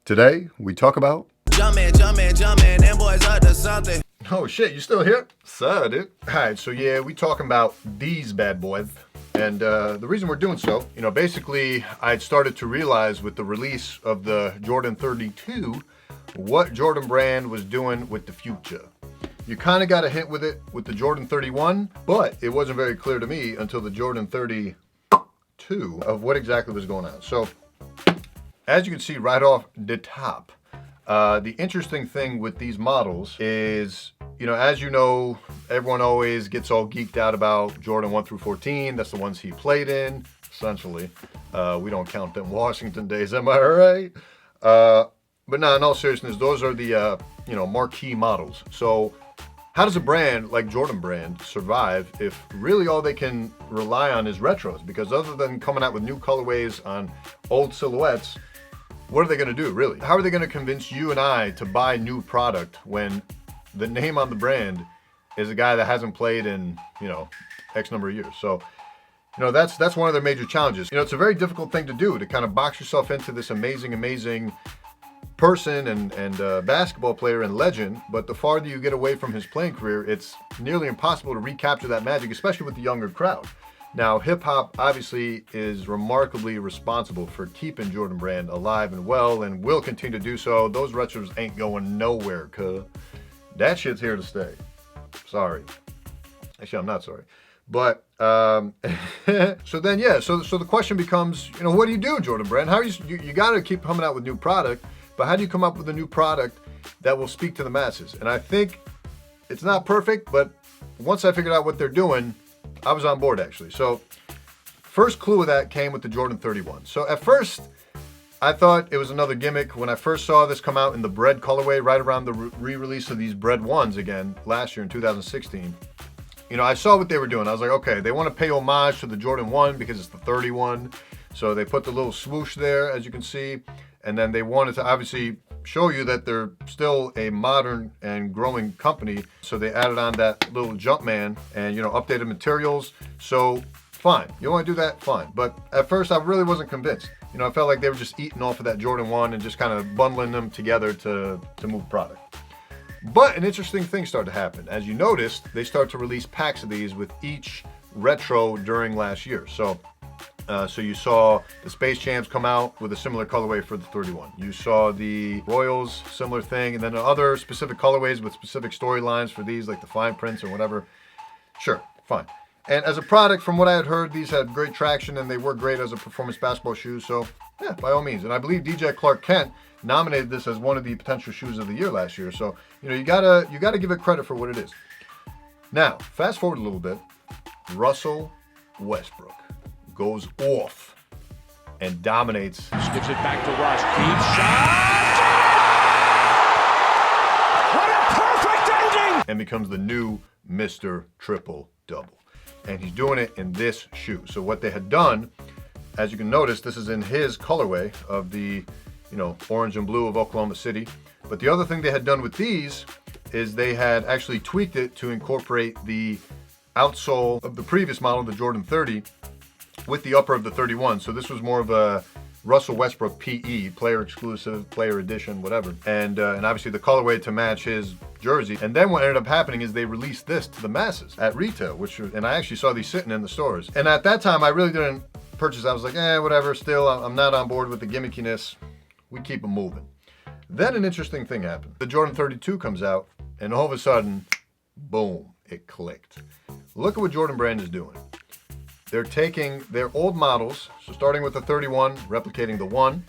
Today, we talk about... Jumpin', them boys up to something. Oh shit, you still here? Sad it. Alright, so yeah, we talking about these bad boys. And the reason we're doing so, basically I'd started to realize with the release of the Jordan 32, what Jordan brand was doing with the future. You kind of got a hint with it with the Jordan 31, but it wasn't very clear to me until the Jordan 32 of what exactly was going on. So, as you can see right off the top, the interesting thing with these models is, as you know, everyone always gets all geeked out about Jordan 1 through 14. That's the ones he played in, essentially. We don't count them Washington days, am I right? But no, in all seriousness, those are the, marquee models. So how does a brand like Jordan brand survive if really all they can rely on is retros? Because other than coming out with new colorways on old silhouettes, what are they going to do, really? How are they going to convince you and I to buy new product when the name on the brand is a guy that hasn't played in, X number of years? So, that's one of their major challenges. It's a very difficult thing to do, to kind of box yourself into this amazing person and basketball player and legend. But the farther you get away from his playing career, it's nearly impossible to recapture that magic, especially with the younger crowd. Now, hip-hop obviously is remarkably responsible for keeping Jordan brand alive and well, and will continue to do so. Those retros ain't going nowhere, cuz that shit's here to stay. Sorry. Actually, I'm not sorry. But, so the question becomes, what do you do, Jordan brand? How are you got to keep coming out with new product, but how do you come up with a new product that will speak to the masses? And I think it's not perfect, but once I figured out what they're doing, I was on board, actually. So first clue of that came with the Jordan 31. So at first, I thought it was another gimmick. When I first saw this come out in the bread colorway, right around the re-release of these bread ones again, last year in 2016, I saw what they were doing. I was like, okay, they want to pay homage to the Jordan 1 because it's the 31. So they put the little swoosh there, as you can see. And then they wanted to obviously show you that they're still a modern and growing company. So they added on that little Jumpman and, updated materials. So fine, you want to do that, fine. But at first I really wasn't convinced. I felt like they were just eating off of that Jordan 1 and just kind of bundling them together to move product. But an interesting thing started to happen. As you noticed, they started to release packs of these with each retro during last year. So you saw the Space Champs come out with a similar colorway for the 31. You saw the Royals, similar thing, and then other specific colorways with specific storylines for these, like the fine prints or whatever. Sure, fine. And as a product, from what I had heard, these had great traction and they were great as a performance basketball shoe. So yeah, by all means. And I believe DJ Clark Kent nominated this as one of the potential shoes of the year last year. So, you gotta give it credit for what it is. Now, fast forward a little bit. Russell Westbrook goes off and dominates. Gives it back to Russ. Deep shot. What a perfect ending! And becomes the new Mr. Triple-Double. And he's doing it in this shoe. So what they had done, as you can notice, this is in his colorway of the, orange and blue of Oklahoma City. But the other thing they had done with these is they had actually tweaked it to incorporate the outsole of the previous model, the Jordan 30, with the upper of the 31. So this was more of a Russell Westbrook PE, player exclusive, player edition, whatever. And obviously the colorway to match his jersey. And then what ended up happening is they released this to the masses at retail, and I actually saw these sitting in the stores. And at that time, I really didn't purchase. I was like, whatever, still, I'm not on board with the gimmickiness. We keep them moving. Then an interesting thing happened. The Jordan 32 comes out, and all of a sudden, boom, it clicked. Look at what Jordan brand is doing. They're taking their old models, so starting with the 31, replicating the 1.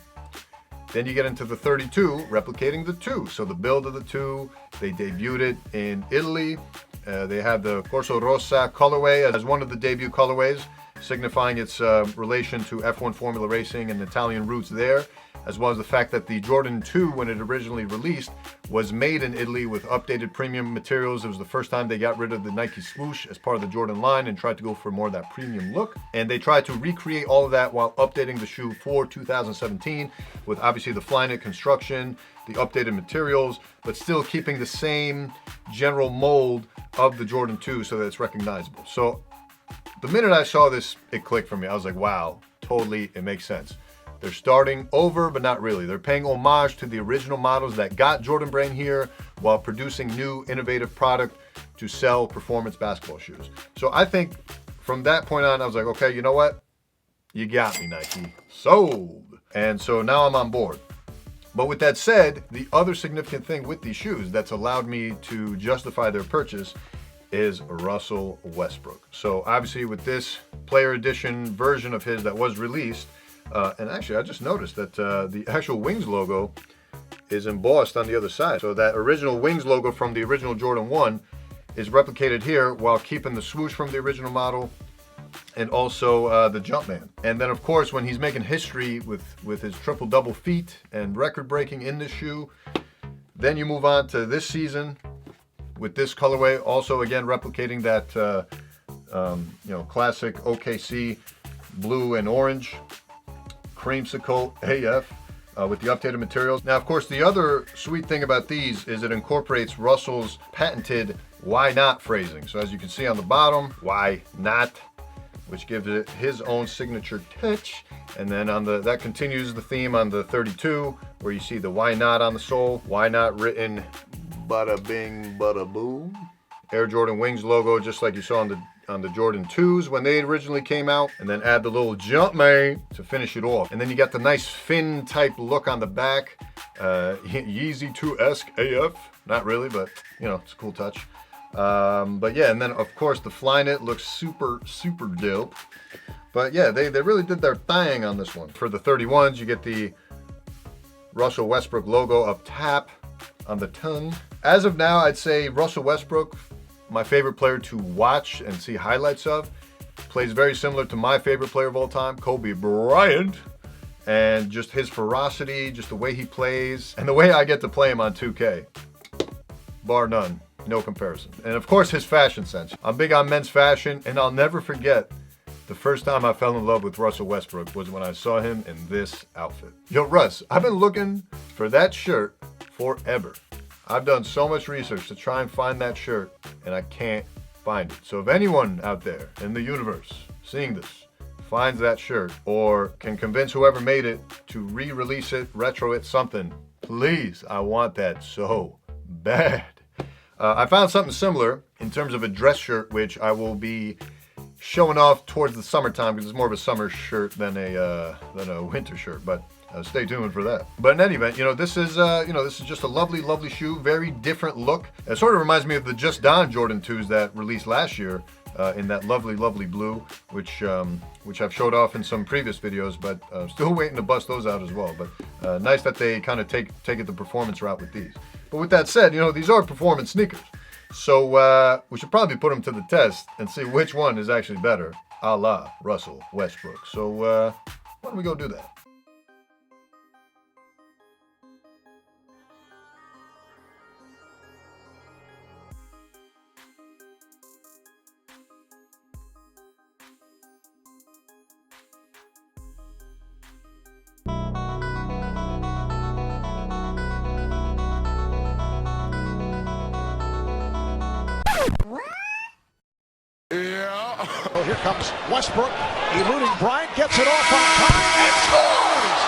Then you get into the 32, replicating the 2. So the build of the 2, they debuted it in Italy. They have the Corso Rossa colorway as one of the debut colorways, signifying its relation to F1 Formula Racing and Italian roots there, as well as the fact that the Jordan 2, when it originally released, was made in Italy with updated premium materials. It was the first time they got rid of the Nike swoosh as part of the Jordan line and tried to go for more of that premium look. And they tried to recreate all of that while updating the shoe for 2017 with obviously the Flyknit construction, the updated materials, but still keeping the same general mold of the Jordan 2 so that it's recognizable. So the minute I saw this, it clicked for me. I was like, wow, totally, it makes sense. They're starting over, but not really. They're paying homage to the original models that got Jordan Brand here while producing new, innovative product to sell performance basketball shoes. So I think from that point on, I was like, okay, you know what? You got me, Nike. Sold. And so now I'm on board. But with that said, the other significant thing with these shoes that's allowed me to justify their purchase is Russell Westbrook. So obviously with this player edition version of his that was released, and actually I just noticed that the actual Wings logo is embossed on the other side. So that original Wings logo from the original Jordan 1 is replicated here while keeping the swoosh from the original model and also the Jumpman. And then of course when he's making history with his triple-double feet and record-breaking in this shoe, then you move on to this season with this colorway, also again replicating that you know, classic OKC blue and orange, creamsicle AF with the updated materials. Now of course the other sweet thing about these is it incorporates Russell's patented why not phrasing. So as you can see on the bottom, why not, which gives it his own signature touch. And then on the, that continues the theme on the 32, where you see the why not on the sole, why not written bada bing, bada boom. Air Jordan Wings logo, just like you saw on the Jordan 2s when they originally came out, and then add the little Jumpman to finish it off. And then you got the nice fin type look on the back, Yeezy 2-esque AF. Not really, but you know, it's a cool touch. But yeah, and then of course the Flyknit looks super dope. But yeah, they really did their thing on this one. For the 31s, you get the Russell Westbrook logo up top on the tongue. As of now, I'd say Russell Westbrook, my favorite player to watch and see highlights of. Plays very similar to my favorite player of all time, Kobe Bryant. And just his ferocity, just the way he plays, and the way I get to play him on 2K. Bar none, no comparison. And of course his fashion sense. I'm big on men's fashion, and I'll never forget the first time I fell in love with Russell Westbrook was when I saw him in this outfit. Yo, Russ, I've been looking for that shirt forever. I've done so much research to try and find that shirt, and I can't find it. So if anyone out there in the universe seeing this finds that shirt, or can convince whoever made it to re-release it, retro it, something, please, I want that so bad. I found something similar in terms of a dress shirt, which I will be showing off towards the summertime because it's more of a summer shirt than a winter shirt. But stay tuned for that. But in any event, you know, this is just a lovely shoe, very different look. It sort of reminds me of the Just Don Jordan 2s that released last year in that lovely blue, which I've showed off in some previous videos, but still waiting to bust those out as well. But nice that they kind of take it the performance route with these. But with that said, you know, these are performance sneakers. So we should probably put them to the test and see which one is actually better, a la Russell Westbrook. So why don't we go do that? Oh, here comes Westbrook, eluding Bryant, gets it off on time and scores!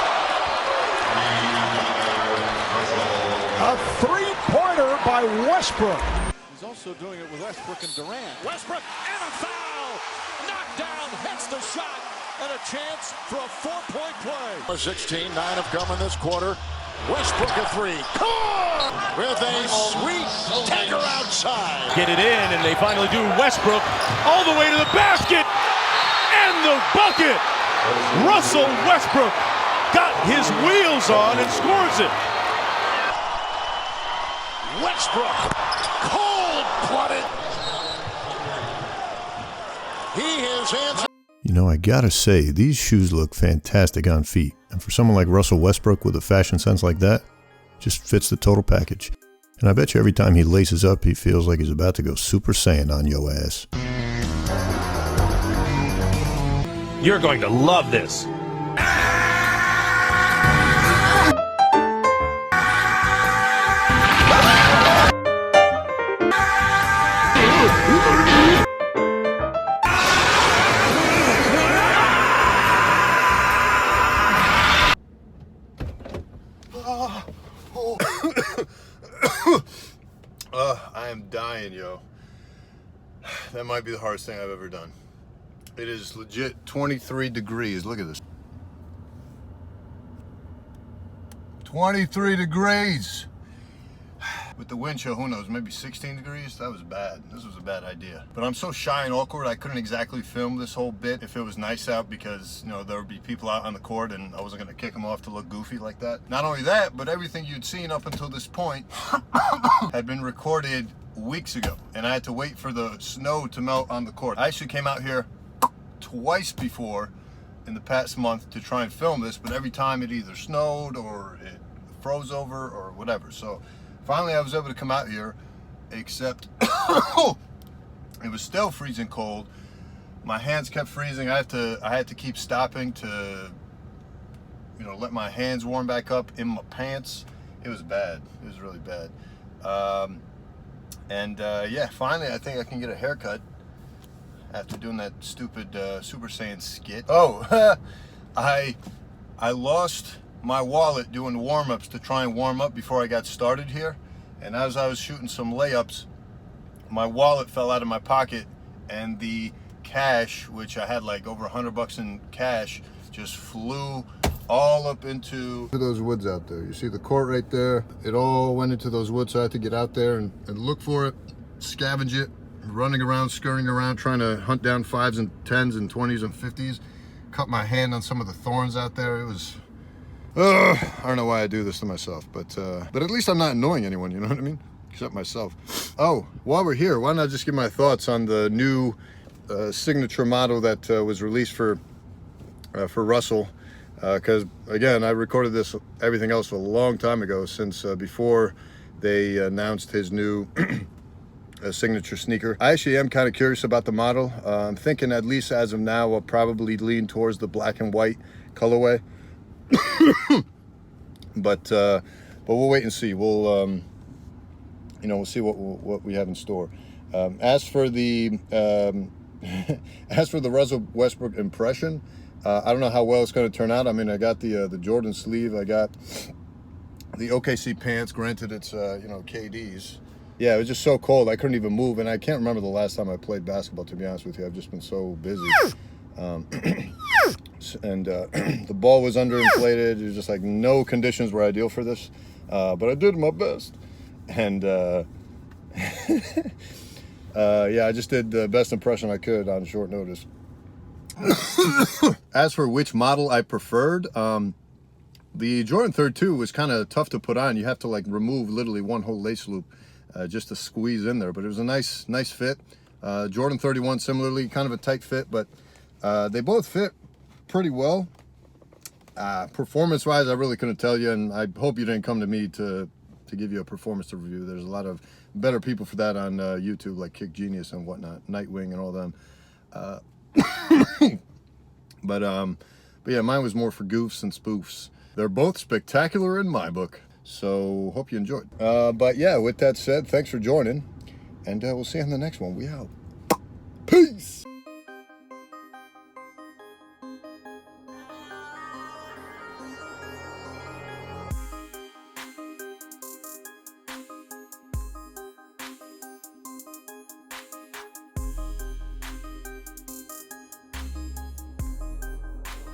A three-pointer by Westbrook. He's also doing it with Westbrook and Durant. Westbrook and a foul! Knocked down, hits the shot, and a chance for a four-point play. 16, 9 have come in this quarter. Westbrook a three. With a sweet taker outside. Get it in, and they finally do. Westbrook all the way to the basket and the bucket. Russell Westbrook got his wheels on and scores it. Westbrook, cold-blooded. He is answered. You know, I gotta say, these shoes look fantastic on feet. And for someone like Russell Westbrook with a fashion sense like that, just fits the total package. And I bet you every time he laces up, he feels like he's about to go Super Saiyan on yo ass. You're going to love this. I am dying, yo. That might be the hardest thing I've ever done. It is legit 23 degrees. Look at this. 23 degrees. With the wind chill, who knows, maybe 16 degrees? That was bad. This was a bad idea. But I'm so shy and awkward, I couldn't exactly film this whole bit if it was nice out because, you know, there would be people out on the court and I wasn't going to kick them off to look goofy like that. Not only that, but everything you'd seen up until this point had been recorded weeks ago. And I had to wait for the snow to melt on the court. I actually came out here twice before in the past month to try and film this, but every time it either snowed or it froze over or whatever. So finally I was able to come out here, except it was still freezing cold. My hands kept freezing. I had to keep stopping to, you know, let my hands warm back up in my pants. It was bad. It was really bad. Yeah, finally I think I can get a haircut after doing that stupid Super Saiyan skit. Oh, I lost my wallet doing warm-ups to try and warm up before I got started here. And as I was shooting some layups, my wallet fell out of my pocket and the cash, which I had like over $100 in cash, just flew all up into those woods out there. You see the court right there? It all went into those woods, so I had to get out there and look for it, scavenge it, running around, scurrying around, trying to hunt down 5s and 10s and 20s and 50s. Cut my hand on some of the thorns out there. It was, I don't know why I do this to myself, but at least I'm not annoying anyone, you know what I mean? Except myself. Oh, while we're here, why not just give my thoughts on the new signature model that was released for Russell? Because again, I recorded everything else a long time ago, since before they announced his new signature sneaker. I actually am kind of curious about the model. I'm thinking, at least as of now, I'll probably lean towards the black and white colorway. but we'll wait and see. We'll you know, we'll see what we have in store. As for the Russell Westbrook impression, I don't know how well it's going to turn out. I mean, I got the Jordan sleeve. I got the OKC pants. Granted, it's you know, KD's. Yeah, it was just so cold. I couldn't even move, and I can't remember the last time I played basketball, to be honest with you. I've just been so busy. The ball was underinflated. It was just like no conditions were ideal for this, but I did my best. And yeah, I just did the best impression I could on short notice. As for which model I preferred, the Jordan 32 was kind of tough to put on. You have to like remove literally one whole lace loop just to squeeze in there, but it was a nice fit. Jordan 31 similarly, kind of a tight fit, but they both fit pretty well. Performance wise, I really couldn't tell you, and I hope you didn't come to me to give you a performance review. There's a lot of better people for that on YouTube, like Kick Genius and whatnot, Nightwing and all them. But yeah, mine was more for goofs and spoofs. They're both spectacular in my book, so hope you enjoyed. But yeah, with that said, thanks for joining, and we'll see you on the next one. We out. Peace.